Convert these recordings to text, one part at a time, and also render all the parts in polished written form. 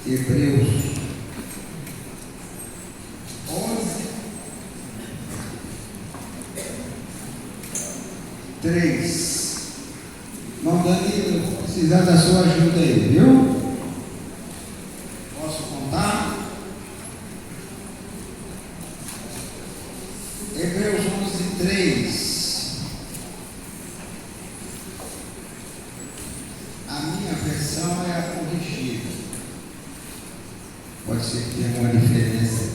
Hebreus 11, 3. Irmão Danilo, eu vou precisar da sua ajuda aí, viu? Posso contar? Hebreus 11, 3. A minha versão é a corrigida. Pode ser que tenha uma diferença.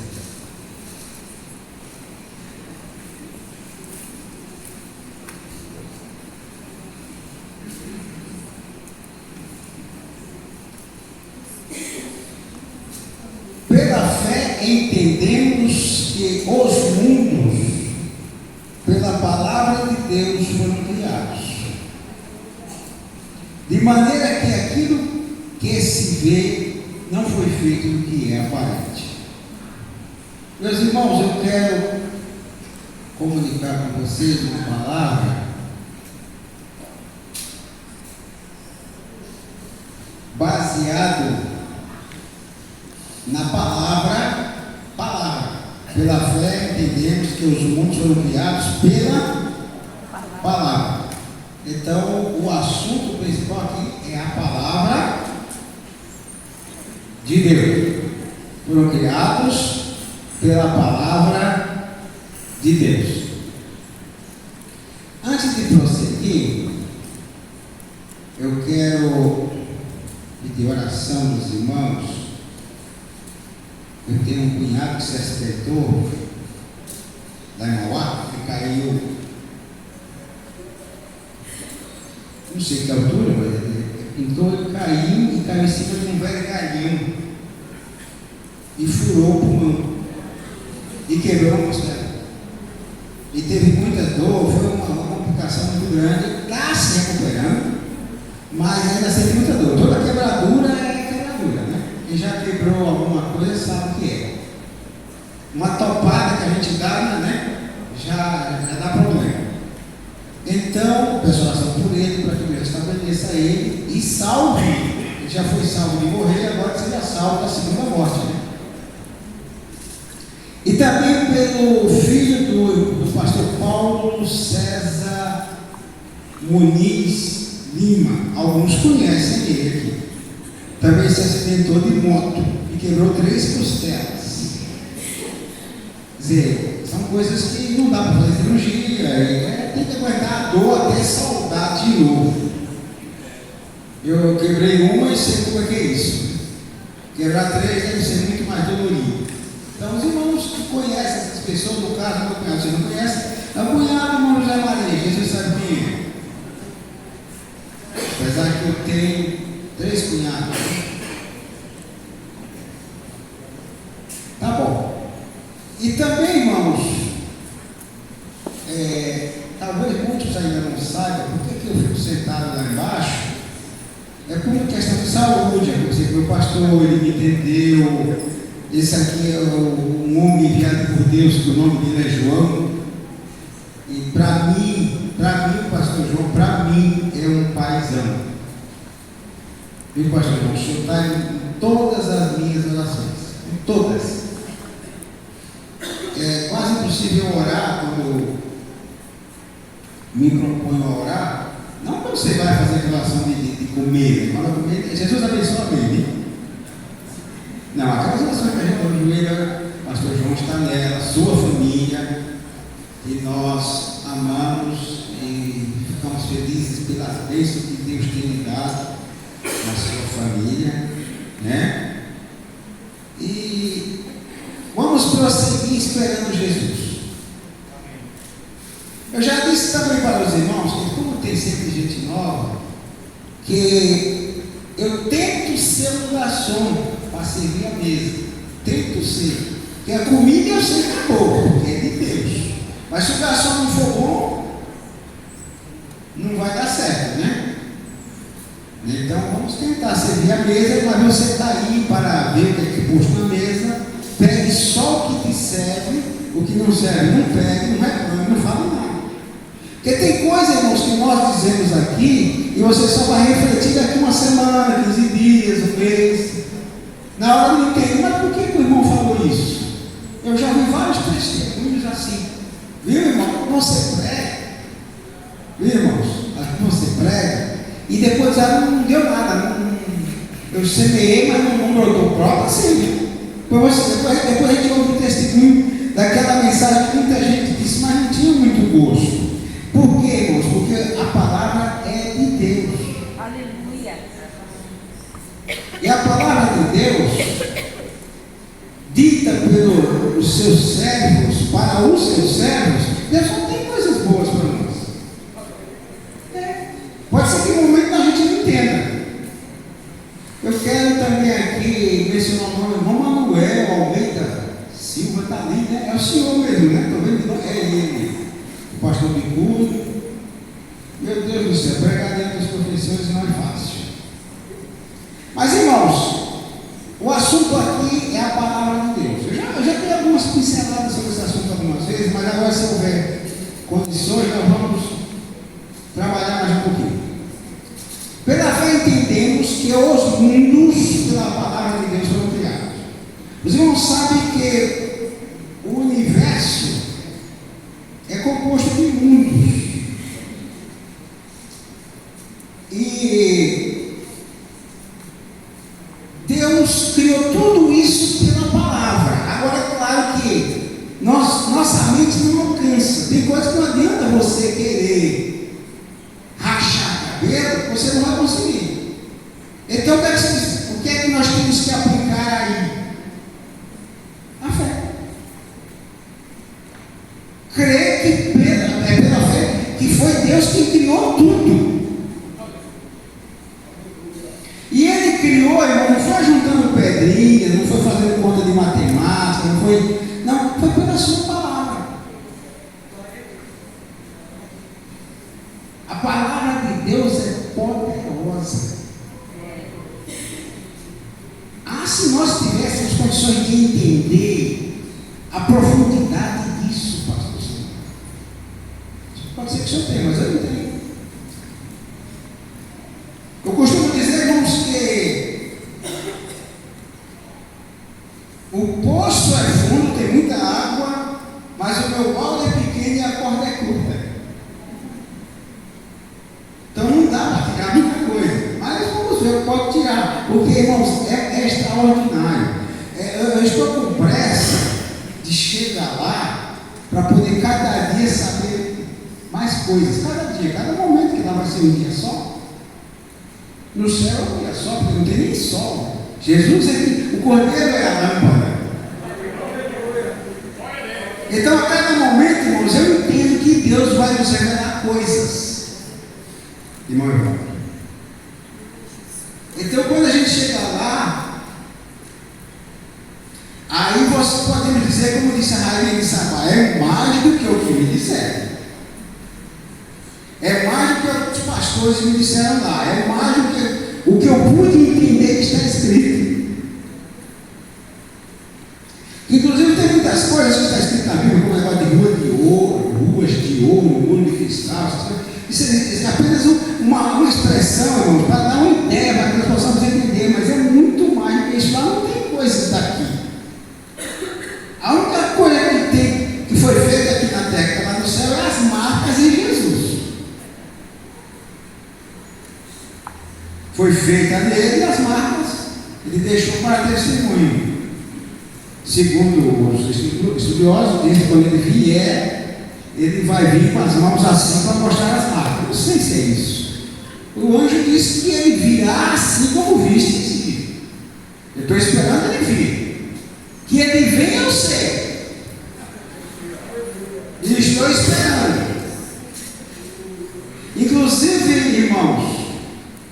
Pela fé entendemos que os mundos, pela palavra de Deus, foram criados, de maneira que aquilo que se vê não foi feito do que é aparente. Meus irmãos, eu quero comunicar com vocês uma palavra baseado na palavra. Pela fé entendemos que os mundos foram criados pela palavra. Então, o assunto principal aqui é a palavra de Deus. Foram criados pela palavra de Deus. Antes de prosseguir, eu quero pedir oração dos irmãos. Eu tenho um cunhado que se acidentou lá em Mauá, que caiu, não sei que altura, mas ele pintou, ele caiu em cima de um velho galinho e furou o pulmão e quebrou a costela e teve muita dor. Foi uma complicação muito grande. Está se recuperando, mas ainda sente muita dor. Toda quebradura é quebradura, né? Quem já quebrou alguma coisa sabe o que é. Uma topada que a gente dá, né? Já dá problema. Então, o pessoal oração por ele, para que Deus estabeleça ele e salve. Ele já foi salvo de morrer, agora seja salvo da segunda morte, né? E também pelo filho do pastor Paulo César Muniz Lima. Alguns conhecem ele aqui. Também se acidentou de moto e quebrou 3 costelas. Quer dizer, são coisas que não dá para fazer cirurgia, tem que aguentar a dor até saudar de novo. Eu quebrei uma e sei como é que é isso. Quebrar 3 deve ser muito mais dolorido. Então, os irmãos que conhecem essas pessoas, no caso, meu cunhado, você não conhece, é o cunhado, irmão José Maria, Jesus sabe quem é. Apesar que eu tenho 3 cunhados. Tá bom. E também, irmãos, talvez muitos ainda não saibam por que eu fico sentado lá embaixo. É por uma questão de saúde. Meu pastor, ele me entendeu. Esse aqui é um homem enviado por Deus, que o nome dele é João. E para mim, o pastor João, para mim, é um paizão. Viu, pastor João? O senhor está em todas as minhas orações. Em todas. É quase impossível orar quando me proponho a orar. Não quando você vai fazer relação de comer, mas comer. Jesus abençoa bem. Não, aquelas orações que a gente ajoelha, pastor João está nela, sua família, e nós amamos e ficamos felizes pelas bênçãos que Deus tem lhe dado na sua família, né? E vamos prosseguir esperando Jesus. Eu já disse também para os irmãos que, como tem sempre gente nova, que eu tento ser um garçom para servir a mesa. Tento ser. Porque a comida eu sei que é boa, porque é de Deus. Mas se o garçom não for bom, não vai dar certo, né? Então vamos tentar servir a mesa, mas você está aí para ver o que é que posto na mesa. Pegue só o que te serve, o que não serve, não pegue, não reclame, não fale nada. Porque tem coisa, irmãos, que nós dizemos aqui e você só vai refletir daqui uma semana, 15 dias, um mês. Na hora eu não entendi, mas por que o irmão falou isso? Eu já vi vários testemunhos assim. Viu, irmão? Quando você prega, viu, irmãos? Quando você prega, e depois não deu nada. Eu semeei, mas não brotou próprio assim. Depois a gente ouve o testemunho daquela mensagem que muita gente disse, mas não tinha muito gosto. Por quê, irmãos? Porque a palavra é de Deus. Aleluia. E a palavra de Deus, dita pelos seus servos, para os seus servos, Deus só tem coisas boas para nós. Pode ser que em um momento a gente não entenda. Eu quero também aqui mencionar o nome do irmão Manuel Almeida Silva, está ali, né? É o senhor mesmo, né? Estou vendo que é ele, o pastor Bicudo. Meu Deus do céu, pregar dentro das profissões não é fácil. Mas, irmãos, o assunto aqui é a palavra de Deus. Eu já dei algumas pinceladas sobre esse assunto algumas vezes, mas agora, se houver condições, nós vamos trabalhar mais um pouquinho. Pela fé entendemos que os mundos, pela palavra de Deus, foram criados. Os irmãos sabem que o universo é composto de mundos. E Deus criou tudo isso pela palavra. Agora é claro que nossa mente não alcança. Tem coisa que não adianta você querer rachar cabelo, você não vai conseguir. Então o que é que nós temos que aplicar aí? A fé. Crer que pela fé que foi Deus quem criou tudo. E Ele criou, irmão, não foi juntando pedrinha, não foi fazendo conta de matemática, não foi pela sua palavra. A palavra de Deus é poderosa. Se nós tivéssemos condições de entender a profundidade disso, pastor, pode ser que o senhor tenha, mas eu não tenho. Eu costumo dizer, irmãos, que o poço é fundo, tem muita água, mas o meu balde é pequeno e a corda é curta. Então não dá para tirar muita coisa, mas vamos ver, pode tirar, porque, irmãos, é extraordinário. Eu estou com pressa de chegar lá para poder cada dia saber mais coisas, cada dia, cada momento, que lá vai ser um dia só. No céu é um dia só, porque não tem nem sol. Jesus é o cordeiro é a lâmpada. Então a cada momento, irmãos, eu entendo que Deus vai nos revelar coisas. Irmão. Então quando a gente chega lá, aí você pode me dizer, como disse a rainha de Sabá, é mais do que o que me disseram. É mais do que os pastores me disseram lá. É mais do que o que eu pude entender que está escrito. Inclusive tem muitas coisas que está escrito na Bíblia, como o negócio de rua de ouro, ruas de ouro, muro de cristal. Isso é apenas uma expressão, irmãos, para dar uma ideia, para que nós possamos entender, mas é muito mais do que isso. Lá não tem coisas daqui. A única coisa que foi feita aqui na terra, lá no céu, é as marcas em Jesus. Foi feita nele as marcas, ele deixou para testemunho. Segundo os estudiosos, dizem que quando ele vier, ele vai vir com as mãos assim para mostrar as marcas. Não sei se é isso. O anjo disse que ele virá assim como viste em seguida. Eu estou esperando ele vir. Que ele venha, eu sei. E estou esperando. Inclusive, irmãos,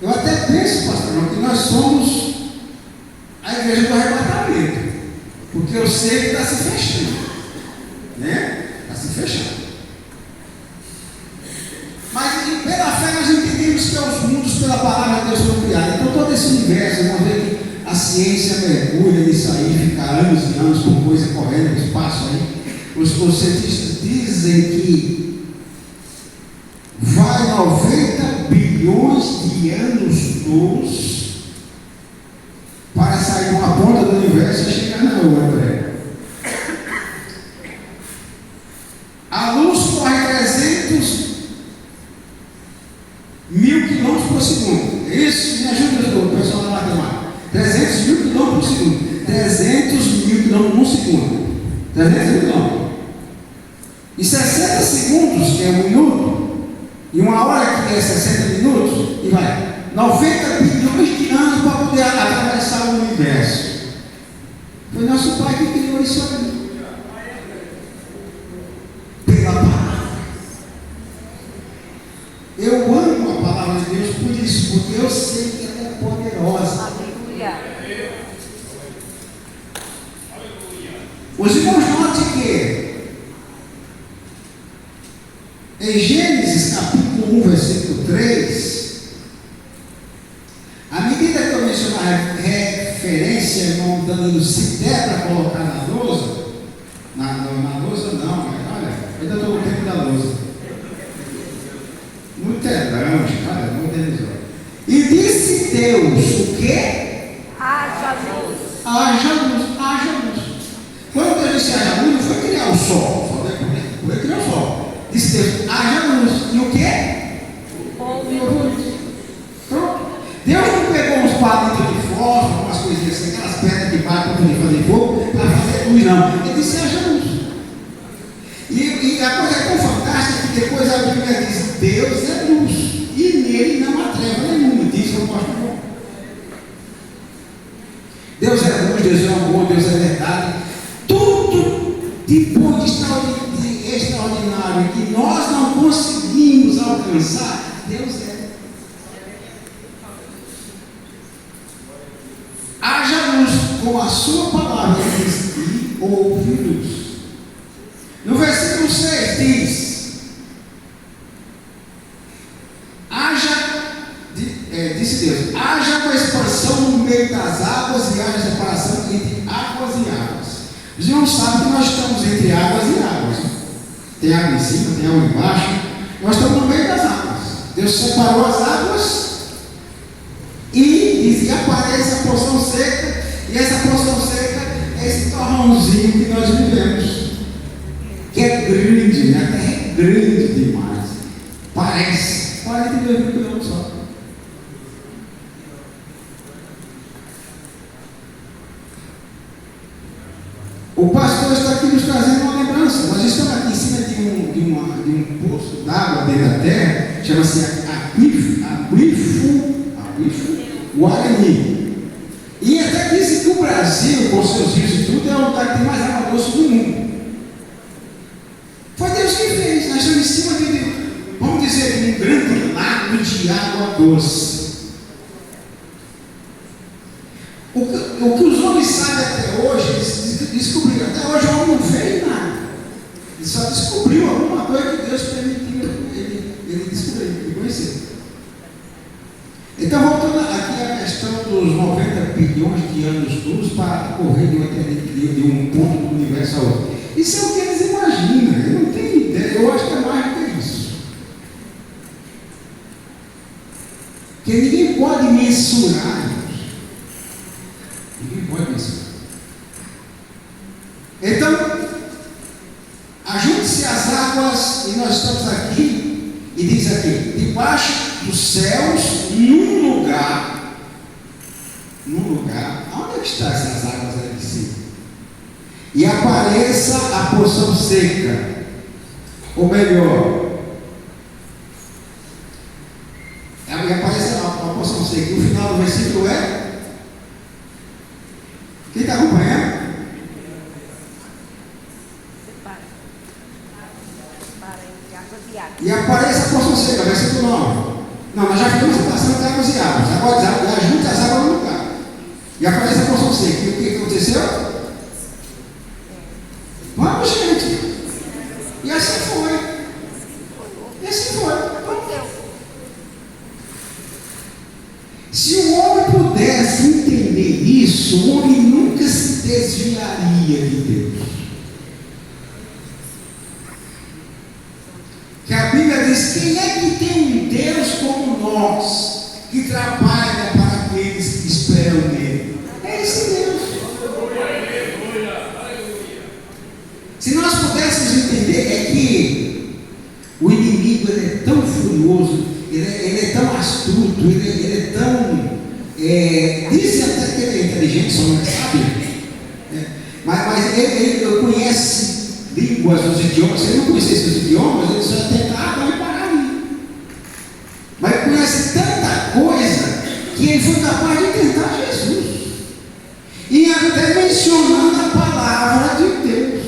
eu até penso, pastor, que nós somos a igreja do arrebatamento. Porque eu sei que está se fechando. Né? Está se fechando. Mas pela fé nós entendemos que os mundos pela palavra de Deus foram criados. Então todo esse universo, vamos ver que a ciência mergulha nisso aí, fica anos e anos por coisa correndo no espaço aí. Os cientistas dizem que vai 90 bilhões de anos-luz para sair de uma ponta verso e chegar na outra. A luz corre 300 mil quilômetros por segundo. É isso? Me ajuda o pessoal da matemática. 300 mil quilômetros por segundo. 300 mil quilômetros por segundo. 300 mil quilômetros. E 60 segundos, que é um minuto, e uma hora, que é 60 minutos, e vai 90 bilhões de anos para poder atravessar o universo. Foi nosso Pai que criou isso aí. Pela palavra. Eu amo a palavra de Deus por isso, porque eu sei que ela é poderosa. Aleluia. Os irmãos notem que em Gênesis capítulo 1, versículo 3, à medida que eu mencionar a referência, irmão Danilo, se der para colocar na lousa, na lousa não, mas olha, ainda estou no tempo da lousa. No telão, cara, modernizou. E disse Deus, o quê? Haja luz. Haja luz, haja luz. Quando Deus disse haja luz, não foi criar o sol, foi criar o sol. Disse Deus, haja luz. E o quê? Houve luz. Pronto. Deus não pegou uns palitos de fósforo, umas coisinhas assim, aquelas pedras que batem para poder fazer fogo, para fazer luz, não. Ele disse haja luz. E a coisa é tão fantástica que depois a Bíblia diz, Deus é luz. E nele não há treva nenhuma, diz o apóstolo João. Deus é luz, Deus é amor, Deus é verdade. Tudo de bom, de extraordinário, que nós não conseguimos alcançar, Deus é. Haja luz com a sua palavra, ele diz, e houve luz. No versículo 6 diz, disse Deus, haja uma expansão no meio das águas e haja separação entre águas e águas. Os irmãos sabem que nós estamos entre águas e águas. Tem água em cima, tem água embaixo. Nós estamos no meio das águas. Deus separou as águas e diz que aparece a porção seca. E essa porção seca é esse torrãozinho que nós vivemos. Que é grande, né? A terra é grande demais. Parece 42 mil quilômetros só. O pastor está aqui nos trazendo uma lembrança. Nós estamos aqui em cima de um poço d'água dentro da terra, chama-se aquífero Guarani. E até dizem que o Brasil, com seus rios e tudo, é o lugar que tem mais água doce do mundo. Foi Deus que fez. Nós estamos em cima vamos dizer, de um grande lago de água doce. O que os homens sabem até hoje, eles descobriram. Até hoje o homem não fez nada. Ele só descobriu alguma coisa que Deus permitiu ele descobrir, ele conhecer. Então, voltando aqui à questão dos 90 bilhões de anos-luz para correr de um ponto do universo ao outro. Isso é o que eles imaginam. Eu não tenho ideia. Eu acho que é mais do que isso. Porque ninguém pode mensurar. Ninguém pode mensurar. Então, ajunte-se as águas e nós estamos aqui, e diz aqui, debaixo dos céus, num lugar, onde é que estão essas águas aí de cima? E apareça a porção seca, ou melhor, e apareça a porção seca, e o final do versículo é, quem está acompanhando? E apareça a porção seca, versículo 9. Não, nós já fizemos a passando de águas e águas. Agora junta as águas no lugar. E aparece a porção seca. E o que aconteceu? Vamos, gente. E assim foi. E assim foi. Se o homem pudesse entender isso, o homem nunca se desviaria de Deus. Que a Bíblia diz, quem é que tem um Deus como nós, que trabalha para aqueles que esperam nele? É esse Deus. Dizem até que ele é inteligente, só não é sábio. Mas ele conhece línguas, os idiomas. Se ele não conhecesse os idiomas, ele só ia tentar vai parar ali. Mas ele conhece tanta coisa que ele foi capaz de tentar Jesus. E até mencionando a palavra de Deus.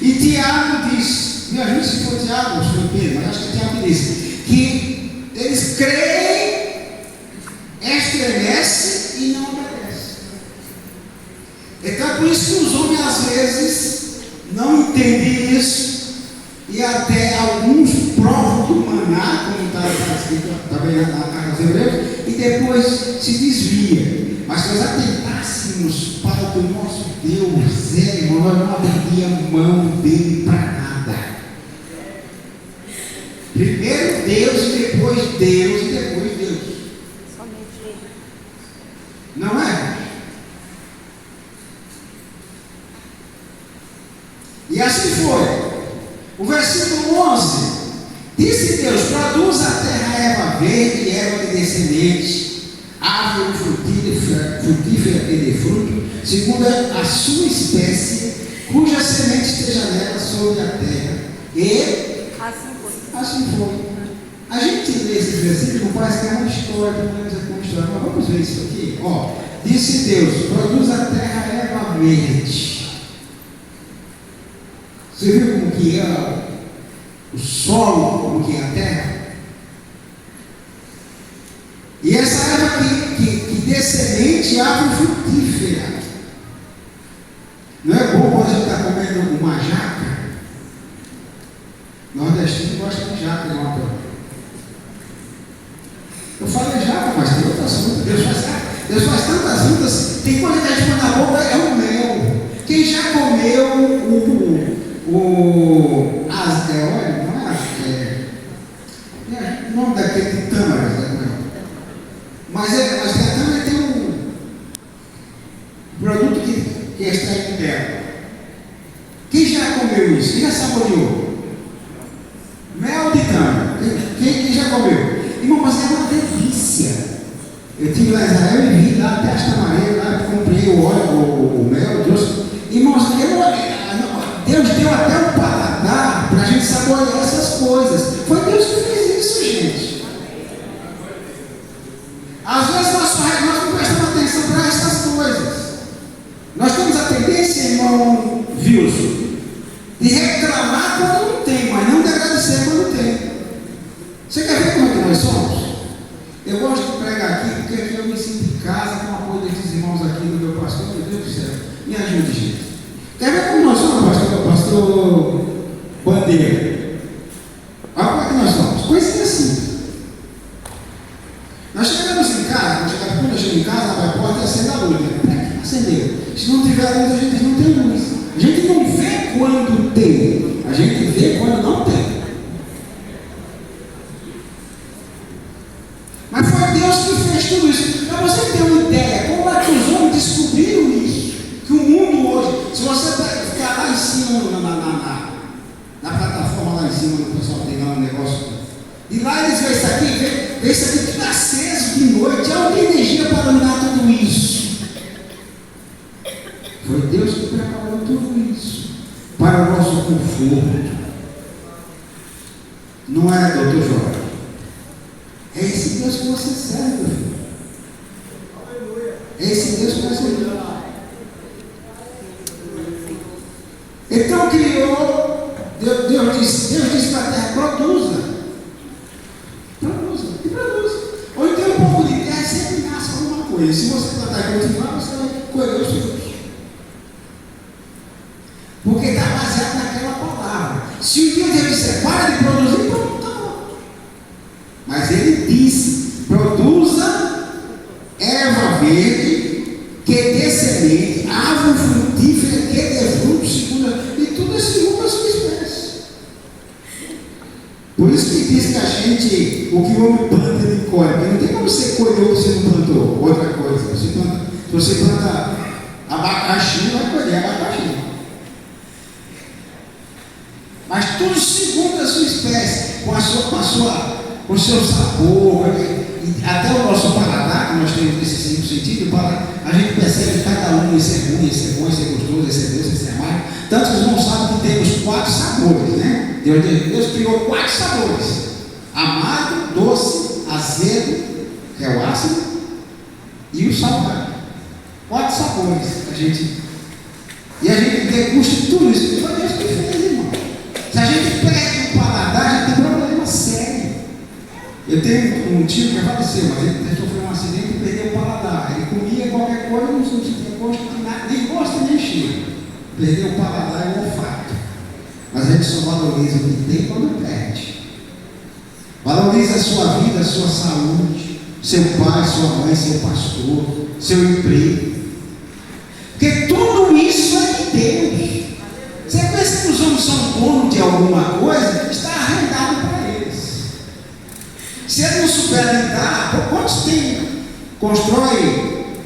E Tiago diz, me ajuda se for Tiago, ou se for Pedro, mas acho que Tiago diz, que eles creem, estremecem e não obedecem. Então é por isso que os homens às vezes não entendem isso, e até alguns provam do maná, como está escrito também na carta aos Hebreus, e depois se desvia. Mas se nós atentássemos para o que o nosso Deus é, irmão, nós não abriríamos mão dele para nada. Primeiro Deus, e depois Deus, e depois Deus. Somente Ele. Não é? E assim foi. O versículo 11. Disse Deus: produz a terra erva verde e erva de descendentes, árvore frutífera que dê fruto, segundo a sua espécie, cuja semente esteja nela sobre a terra. E Assim foi. assim foi. A gente lê esses versículos, parece que é uma história, pelo menos é uma história, mas vamos ver isso aqui. Ó, disse Deus: produz a terra erva verde. Você viu como que é o solo, como que é a terra? E essa erva que dê semente, árvore frutífera. Não é bom quando a gente está comendo uma jaca? Nordestino gosta de jaca, não é? Eu falei jaca, mas tem outras frutas. Deus faz tantas frutas. Tem coisa que a gente põe na boca, é o mel. Quem já comeu olha, não é o nome daquele de tâmara, né? Mas a tâmara tem um produto que é extraído dela. Quem já comeu isso? Quem já saboreou? Mel de tâmara. Quem já comeu? Irmão, mas é uma delícia. Eu estive lá em Israel e vi lá até as tamareiras, lá comprei o óleo, o mel, Deus. Irmãos, Deus deu até um paladar para a gente saborear essas coisas. Foi Deus que fez isso, gente. Às vezes nós não prestamos atenção para essas coisas. Nós temos a tendência, irmão Wilson, de reclamar quando não tem, mas não de agradecer quando tem. Você quer ver como é que nós somos? Eu gosto de pregar aqui, porque aqui eu me sinto em casa com o apoio desses irmãos aqui do meu pastor. Meu Deus do céu, me ajude, gente. Quer ver como nós somos, pastor Bandeira? Olha como é que nós somos. Coisinha assim. Nós chegamos em casa, quando eu chego em casa, abre a porta e acende a luz. Né? Acendeu. Se não tiver luz, a gente não tem luz. A gente não vê quando tem, a gente vê quando não tem. Mas foi Deus que fez tudo isso. Para você ter uma ideia, como é que os homens descobriram isso? Que o mundo hoje, se você ficar lá em cima, na plataforma lá em cima, o pessoal tem lá um negócio, e lá eles veem isso aqui tudo aceso de noite, há uma energia para iluminar tudo isso. Foi Deus que preparou tudo isso para o nosso conforto. Não é, doutor Jorge? É esse Deus que você serve, meu filho. É esse Deus que você serve. Então criou, Deus disse para a terra: produza. E produza. Ou então um pouco de terra sempre nasce alguma coisa. Se você plantar e cultivar, você vai colher os frutos. Porque está baseado naquela palavra. Se o Deus disser para de produzir, pronto, está bom. Mas ele disse: produza erva verde, que dê semente, árvore frutífera, que dê frutos, e tudo é segundo a sua espécie. Por isso que diz que a gente, o que o homem planta, ele colhe. Porque não tem como você colher o que você não plantou. Outra coisa, se você planta abacaxi, vai colher abacaxi. Mas tudo segundo a sua espécie, com o seu sabor, e até o nosso paladar que nós temos esses 5 sentidos, a gente percebe que cada um, esse é ruim, esse é bom, esse é gostoso, esse é doce, esse é amargo. Tanto que os irmãos sabem que temos 4 sabores, né? Deus criou 4 sabores: amargo, doce, azedo, que é o ácido, e o salgado. 4 sabores a gente. E a gente degusta tudo isso. Foi Deus que fez, irmão. Se a gente perde o paladar, a gente tem problema sério. Eu tenho um tio que já faleceu, mas ele sofreu um acidente e perdeu o paladar. Ele comia qualquer coisa, não sentia gosto de nada, nem gosto nem cheiro. Perdeu o paladar e o olfato. Mas a gente só valoriza o que tem quando perde. Valorize a sua vida, a sua saúde, seu pai, sua mãe, seu pastor, seu emprego. Porque tudo isso é de Deus. Você pensa que os homens são donos de alguma coisa? Está arrendado para eles. Se ele não souber lidar, quantos tem? Constrói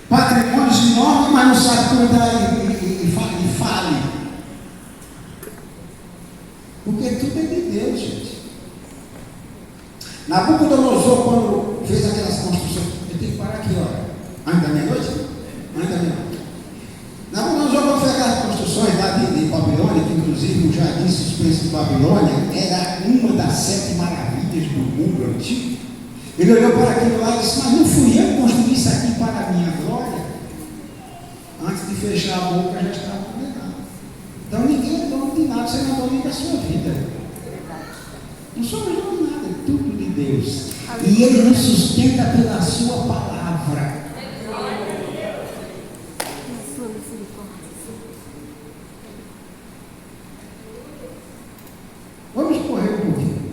patrimônios enormes, mas não sabe cuidar e fale. Porque tudo é de Deus, gente. Nabucodonosor, quando fez aquelas construções, eu tenho que parar aqui, ó. Antes da meia-noite? Antes da meia-noite. Nabucodonosor, quando fez aquelas construções lá de Babilônia, que inclusive o jardim suspenso de Babilônia era uma das 7 maravilhas do mundo antigo. Ele olhou para aquilo lá e disse: mas não fui eu que construí isso aqui para a minha glória? Antes de fechar a boca já estava condenado. Então ninguém é dono de nada, você não é dono da sua vida. Não somos donos de nada, é tudo de Deus. E Ele nos sustenta pela sua palavra. Vamos correr um pouquinho.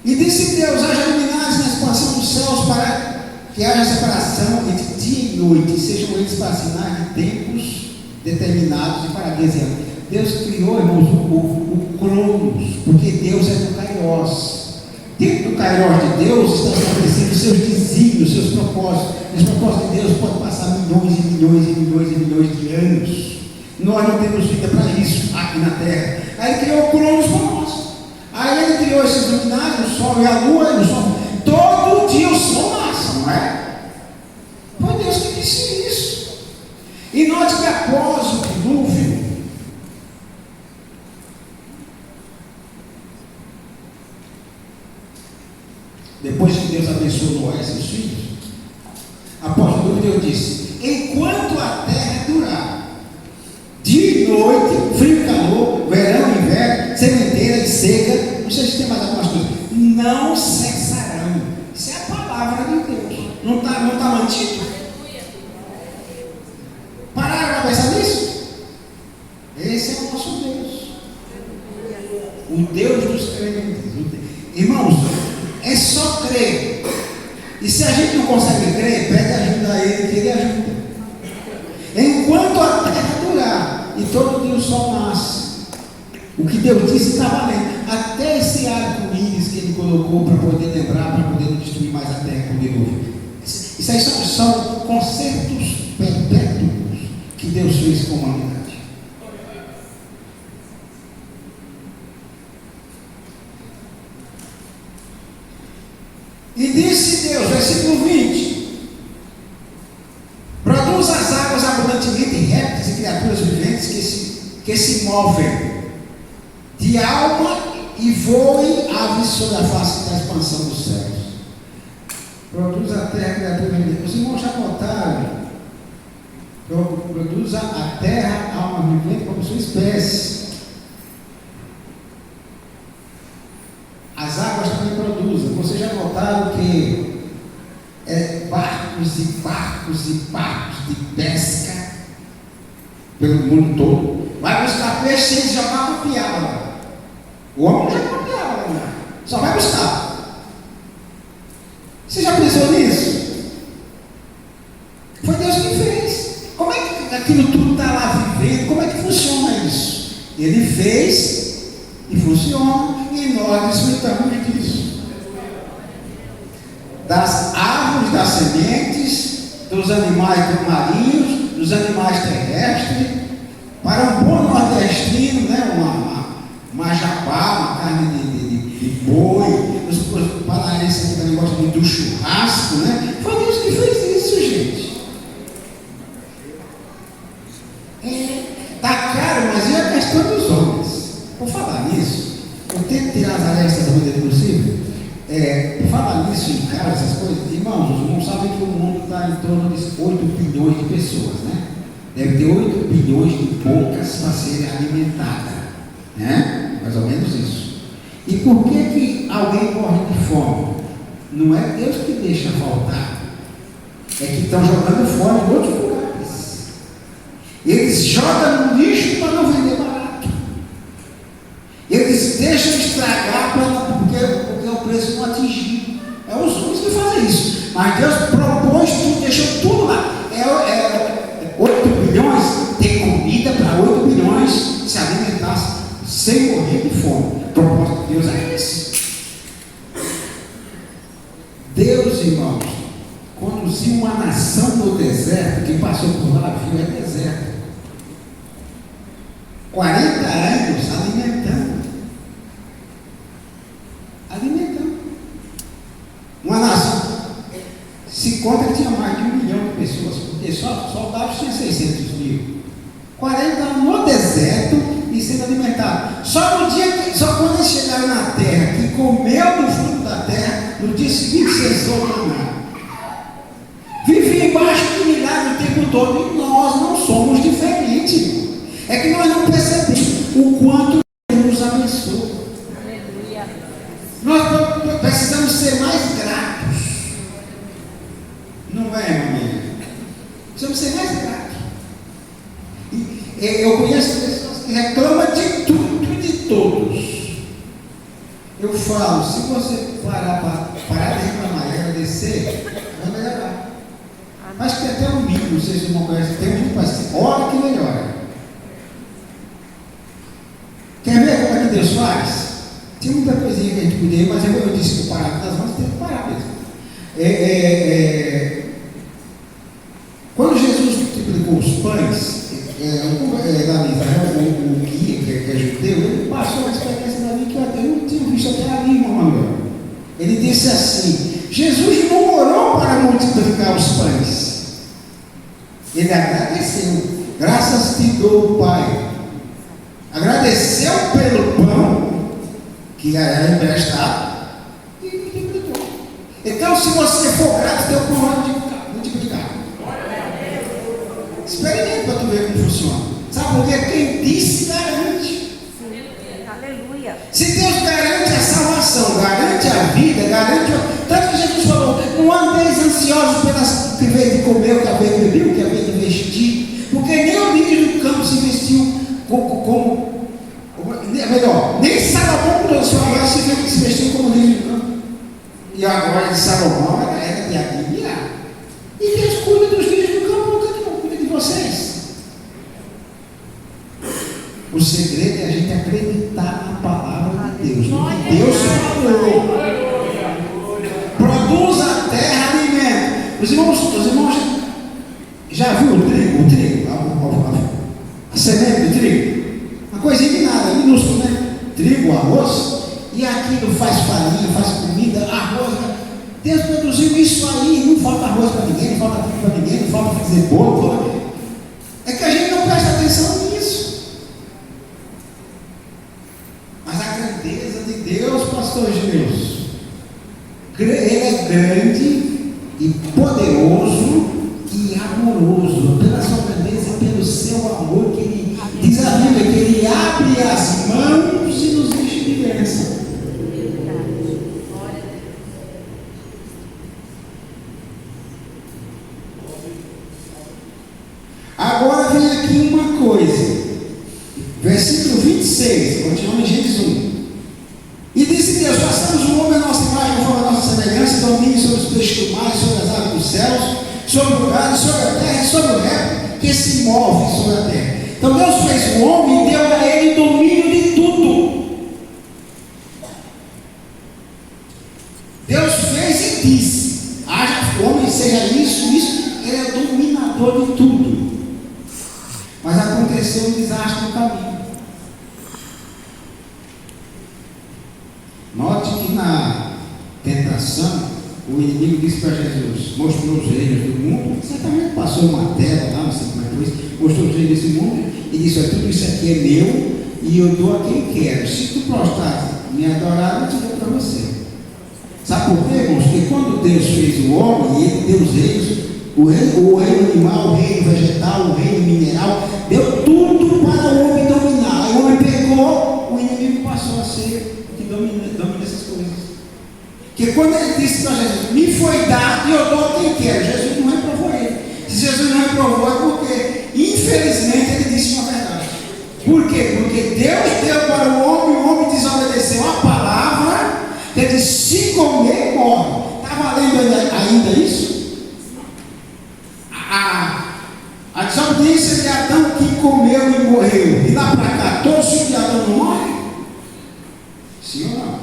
E disse Deus: haja luminares na expansão dos céus, para que haja separação entre dia e noite, sejam eles para sinais de tempos determinados e para dias e anos. Deus criou, irmãos, o Cronos, porque Deus é do Kairos. Dentro do Kairos de Deus estão estabelecidos seus desígnios, seus propósitos. Os propósitos de Deus podem passar milhões e milhões e milhões e milhões de anos. Nós não temos vida para isso aqui na Terra. Aí Ele criou o Cronos para nós. Aí Ele criou esses luminares, o Sol e a Lua, e o Sol. Todo dia o Sol nasce, não é? Foi Deus que disse isso. E note que após o dilúvio, depois que Deus abençoou Noé e seus filhos, após o dilúvio, Deus disse: enquanto a terra durar, dia e noite, frio e calor, verão e inverno, sementeira e seca, não sei se tem mais algumas coisas, não cessarão. Isso é a palavra de Deus. Não está mantido? Pararam para pensar nisso? Esse é o nosso Deus. O Deus dos crentes. Irmãos, é só crer. E se a gente não consegue crer, pede ajuda a Ele, que Ele ajuda. Enquanto a terra durar e todo dia o sol nasce, o que Deus disse está valendo. Até esse arco-íris que Ele colocou para poder lembrar, para poder destruir mais a terra com o dilúvio. Isso aí são concertos perpétuos que Deus fez com a humanidade. E disse Deus, versículo 20: produz as águas abundantemente em répteis e criaturas viventes que se movem de alma e voem aves sobre a face da expansão dos céus. Produz a terra criaturas viventes. Os irmãos já notaram? Produz a terra alma vivente como sua espécie. As águas também produzem. Vocês já notaram que barcos e barcos e barcos de pesca pelo mundo todo? Vai buscar peixe sem jogar uma piaba lá. O homem não joga uma piaba lá, só vai buscar. Você já pensou nisso? Foi Deus que fez. Como é que aquilo tudo está lá vivendo? Como é que funciona isso? Ele fez e funciona. E nós desfrutamos disso. Das árvores, das sementes, dos animais marinhos, dos animais terrestres. Para um bom nordestino, né? Uma jabá, uma carne de boi. Os paraenses aqui também gostam muito do churrasco, né? Foi Deus que fez isso, gente. Está caro, mas é a questão dos homens. Por falar nisso, eu tento tirar as arestas da maneira possível. Por falar nisso em casa, essas coisas, irmãos, os irmãos sabem que o mundo está em torno de 8 bilhões de pessoas, né? Deve ter 8 bilhões de bocas para serem alimentadas, né? Mais ou menos isso. E por que alguém morre de fome? Não é Deus que deixa faltar, é que estão jogando fora em outros lugares. Eles jogam no lixo para não vender barato. Eles deixam estragar porque o preço não atingiu. É os homens que fazem isso. Mas Deus propôs tudo, deixou tudo lá. 8 bilhões, tem comida para 8 bilhões se alimentar sem morrer de fome. O propósito de Deus é esse. Deus, irmãos, conduziu uma nação no deserto. Quem passou por lá viu, é deserto. 40 anos alimentando. Uma nação. Se conta que tinha mais de 1 milhão de pessoas, porque só soldados tinha 600 mil. 40 anos no deserto e sendo alimentado. Só quando eles chegaram na terra, que comeu do fruto da terra, no dia seguinte cessou o maná. Vivia embaixo de milagre o tempo todo e nós não somos diferentes. É que nós não percebemos o quanto Deus nos abençoa. Aleluia. Nós precisamos ser mais gratos. Não é, amiga? Precisamos ser mais gratos. Eu conheço pessoas que reclamam de tudo e de todos. Eu falo, se você parar de reclamar e agradecer, vai melhorar. Acho que até um livro, não sei se você não conhece, tem um livro assim, hora que melhora. Quer ver como é que Deus faz? Tem muita coisinha que a gente podia ir, mas eu disse que o parar das mãos tem que parar mesmo. Quando Jesus multiplicou os pães, lá em Israel, o guia, que é judeu, ele passou a experiência da mim que eu não tinha visto até ali, irmão Manuel. Ele disse assim: Jesus não orou para multiplicar os pães. Ele agradeceu. Graças te dou, Pai. Agradeceu pelo pão que era emprestado e multiplicou. Então, se você for grato, teu pão vai multiplicar. Experimente para tu ver como funciona. Sabe por quê? Quem disse garante. Aleluia. Se Deus garante a salvação, garante a vida, garante. Tanto que Jesus falou: não andeis ansiosos pelas que veio de comer, o que veio de beber, o que veio de vestir, porque nem o lírio do campo se vestiu melhor, nem Salomão com sua glória se vestiu como lírio do campo. E a glória de Salomão era de admirar. E Deus cuida dos lírios do campo, porque Deus não cuida de vocês. O segredo é a gente acreditar na palavra de Deus, no que Deus falou. Produz a terra alimento. Os irmãos já viu o trigo? A semente do trigo? Uma coisinha de nada, minúsculo, né? Trigo, arroz, e aquilo faz farinha, faz comida, arroz. Deus produziu isso aí, não falta arroz para ninguém, não falta trigo para ninguém, não falta fazer bolo. É que a gente não presta atenção nisso. Mas a grandeza de Deus, pastor Deus, Ele é grande e poderoso e amoroso, pela sua grandeza e pelo seu amor, que Ele diz a Bíblia que Ele abre as mãos e nos enche de bênção. Agora vem aqui uma coisa, versículo 26, continuando em Gênesis 1. E disse Deus: façamos o homem a nossa imagem, conforme a nossa semelhança, domine sobre os peixes do mar, sobre as aves dos céus, sobre o gado, sobre a terra e sobre o réptil que se move sobre a terra. Então Deus fez o homem e deu a ele domínio de tudo. Deus fez e disse: haja homem, seja isso. Ele é o dominador de tudo. Mas aconteceu um desastre no caminho. Nota na tentação, o inimigo disse para Jesus, mostrou os reinos do mundo, certamente passou uma tela lá, não sei como é que foi isso, mostrou os reinos desse mundo e disse: olha, tudo isso aqui é meu e eu dou a quem quero. Se tu prostrares me adorar, eu te dou para você. Sabe por quê, irmãos? Porque quando Deus fez o homem e ele deu os reinos, o reino animal, o reino vegetal, o reino mineral, deu tudo para o homem dominar. Aí o homem pegou, o inimigo passou a ser o que domina essas coisas. Porque quando ele disse para Jesus: me foi dado e eu dou a quem quero, Jesus não reprovou ele. Se Jesus não reprovou, é porque, infelizmente, ele disse uma verdade. Por quê? Porque Deus deu para o homem desobedeceu a palavra, ele disse: se comer, morre. Está valendo ainda isso? A desobediência de Adão, que comeu e morreu, e lá para cá, todos os de Adão não morrem? Sim ou não?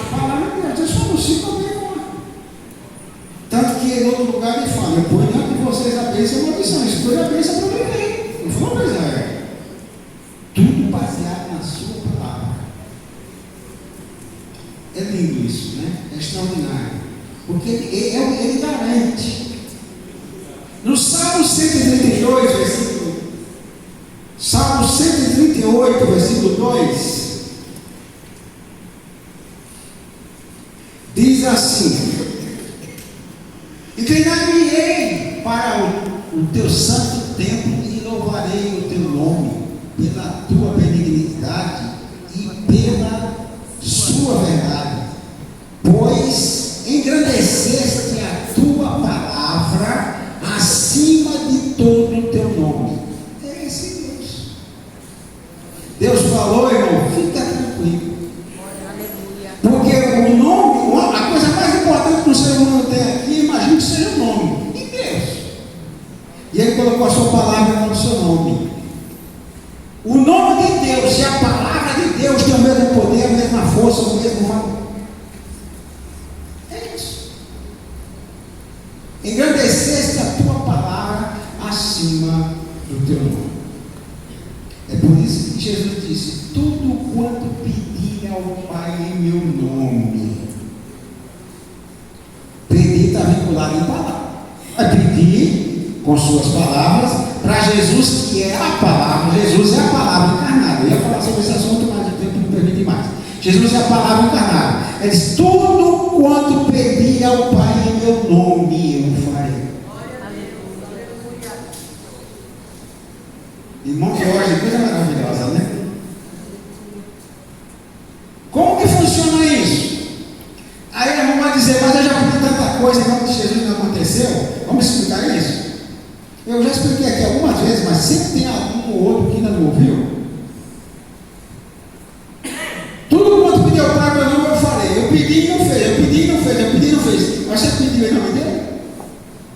A palavra de Deus falou: se comer, morre. Tanto que em outro lugar ele fala: eu ponho diante de vocês a bênção e a maldição. Escolha a bênção para viver. Não foi uma Israel. Tudo baseado na sua palavra. É lindo isso, né? É extraordinário. Porque ele garante. No Salmo 132, versículo. Salmo 138, versículo 2. Diz assim: inclinar-me-ei para o teu santo templo e louvarei o teu nome pela tua benignidade e pela sua verdade, pois engrandeceste a tua palavra acima de todo o teu nome. É esse Deus. Deus falou, irmão, fica tranquilo. Porque o nome, a coisa mais importante que o ser humano tem aqui, imagino que seja o nome de Deus. E ele colocou a sua palavra no seu nome. O nome de Deus e a palavra de Deus tem o mesmo poder, a mesma força, o mesmo valor. É isso. Engrandeceste a tua palavra acima do teu nome. É por isso que Jesus disse: tudo quanto pedir ao Pai em meu nome. Pedir está vinculado em palavra. É pedir com suas palavras para Jesus, que é a palavra. Jesus é a palavra encarnada. Eu ia falar sobre esse assunto, mas o tempo não permite mais. Jesus é a palavra encarnada. Ele diz: tudo quanto pedir ao Pai em meu nome, eu farei. Irmão Jorge, coisa maravilhosa, né? Como que funciona isso? Aí a irmã vai dizer: mas eu já pedi tanta coisa em nome de Jesus e não aconteceu. Vamos explicar isso? Eu já expliquei aqui algumas vezes, mas sempre tem algum ou outro que ainda não ouviu. Tudo quanto pediu ao Pai meu nome, eu falei. Eu pedi e não fez, eu pedi e não fez, eu pedi e não fez. Mas você pediu em nome dele?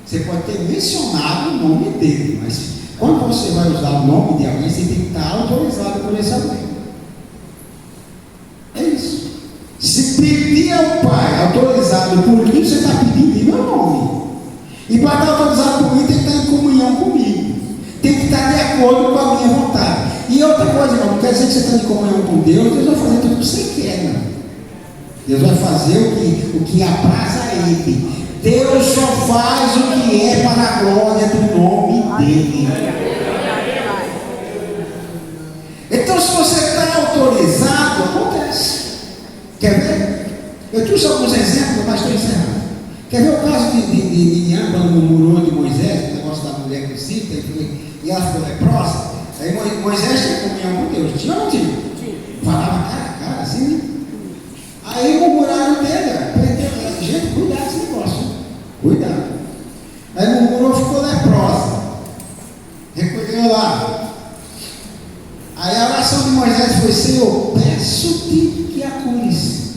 Você pode ter mencionado o nome dele, mas quando você vai usar o nome de alguém, você tem que estar autorizado por esse alguém. É isso. Se pedir ao Pai autorizado por mim, você está pedindo em meu nome. E para estar autorizado por mim, tem que estar em comunhão comigo. Tem que estar de acordo com a minha vontade. E outra coisa, irmão, não quer dizer que você está em comunhão com Deus, Deus vai fazer tudo o que você quer, não. Deus vai fazer o que apraz a Ele. Deus só faz o que é para a glória do nome dEle. Então, se você está autorizado, acontece. Quer ver? Eu trouxe alguns exemplos, mas estou encerrando. Quer ver o caso de Miriam, quando murmurou de Moisés, o negócio da mulher que cita, e ela ficou leprosa? Aí Moisés tinha comunhão com Deus. Tinha ou não tinha? Falava cara a cara, assim, né? Aí murmuraram dele, prendeu ela. Gente, cuidado desse negócio. Cuidado. Aí murmurou, ficou leprosa. Recolheu lá. Aí a oração de Moisés foi: Senhor, peço-te que a cures.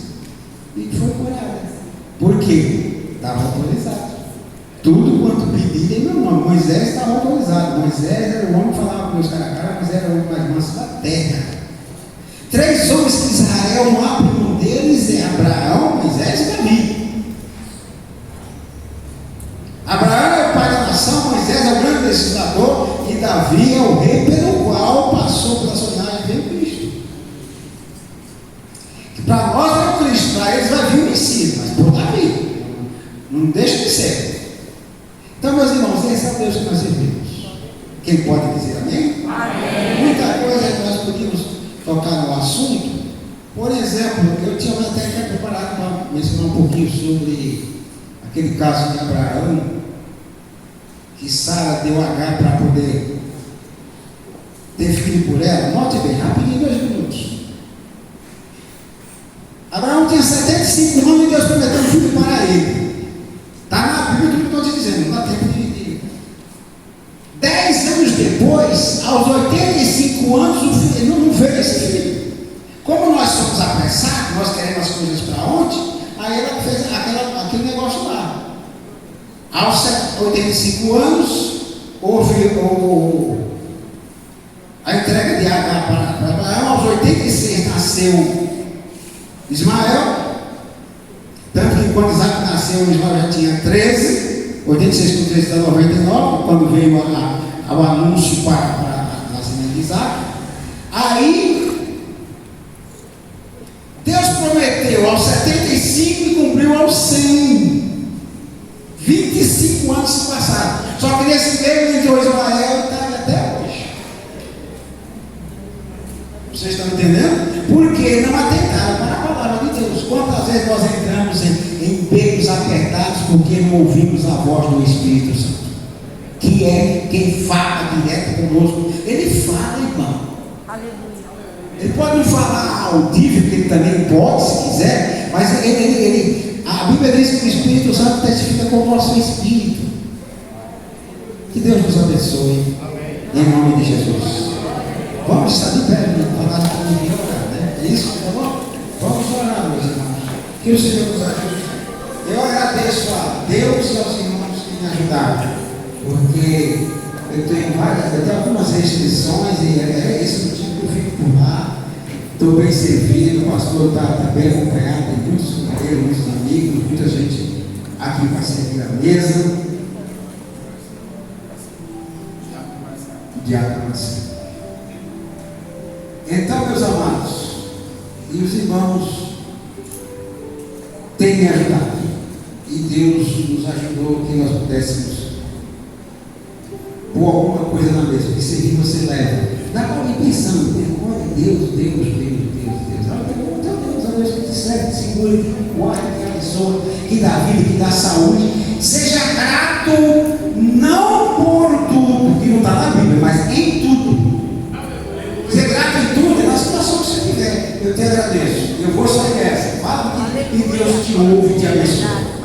E foi curada. Por quê? Estava autorizado. Tudo quanto pedir em meu nome. Moisés estava autorizado. Moisés era o homem que falava com Deus cara a cara, mas era o homem mais manso da terra. 3 homens que Israel não abre mão deles é Abraão, Moisés e Davi. Abraão é o pai da nação, Moisés é o grande legislador e Davi é o rei pelo qual passou pela sua linhagem e veio Cristo. Que para nós é o Cristo. para eles vai vir o Messias, mas por Davi. Não deixa de ser. Então, meus irmãos, esse é o Deus que nós servimos. Quem pode dizer amém? Amém. Muita coisa nós podíamos tocar no assunto. Por exemplo, eu tinha até preparado para mencionar um pouquinho sobre aquele caso de Abraão, que Sara deu H para poder ter filho por ela. Note bem, rapidinho, 2 minutos. Abraão tinha 75 anos e Deus prometeu um filho para ele. Está na Bíblia tudo que eu estou te dizendo, não dá tempo de 10 anos depois, aos 85 anos, o filho não veio esse filho. Como nós somos apressados, nós queremos as coisas para ontem, aí ela fez aquele negócio lá. Aos 85 anos, houve a entrega de Agar para Abraão. Aos 86 nasceu Ismael. Tanto que quando Isaac nasceu, Ismael já tinha 13. 86 com 13 dá 99, quando veio o anúncio para o nascimento de Isaac. Aí, Deus prometeu aos 75 e cumpriu aos 100. 25 anos se passaram. Só que nesse meio entrou Ismael e está até hoje. Vocês estão entendendo? Porque não atentaram para a palavra de Deus. Quantas vezes nós entramos em becos apertados porque não ouvimos a voz do Espírito Santo, que é quem fala direto conosco. Ele fala, irmão. Aleluia. Ele pode não falar audível, que ele também pode, se quiser, mas a Bíblia diz que o Espírito Santo testifica com o nosso espírito. Que Deus nos abençoe. Amém. Em nome de Jesus. Vamos estar de pé, falar de comunhão, né? É isso, tá bom? Vamos orar, meus irmãos. Que o Senhor nos ajude. Eu agradeço a Deus e aos irmãos que me ajudaram, porque eu tenho algumas restrições e é esse motivo que eu fico por lá. Estou bem servido, o pastor está bem acompanhado, tem muitos companheiros, muitos amigos, muita gente aqui para servir a mesa. Diácono. Então, meus amados, e os irmãos têm me ajudado, e Deus nos ajudou que nós pudéssemos pôr alguma coisa na mesa, que servir você leva. Dá para ir pensando, olha, Deus. Então, Deus, a Deus que te serve, te segura, que te guarda, que te abençoa, que dá vida, que dá saúde. Seja grato, não por tudo, que não está na Bíblia, mas em tudo. Ser grato em tudo, na situação que você tiver. Eu te agradeço. Eu vou sair dessa. Fala e Deus te ouve e te abençoe.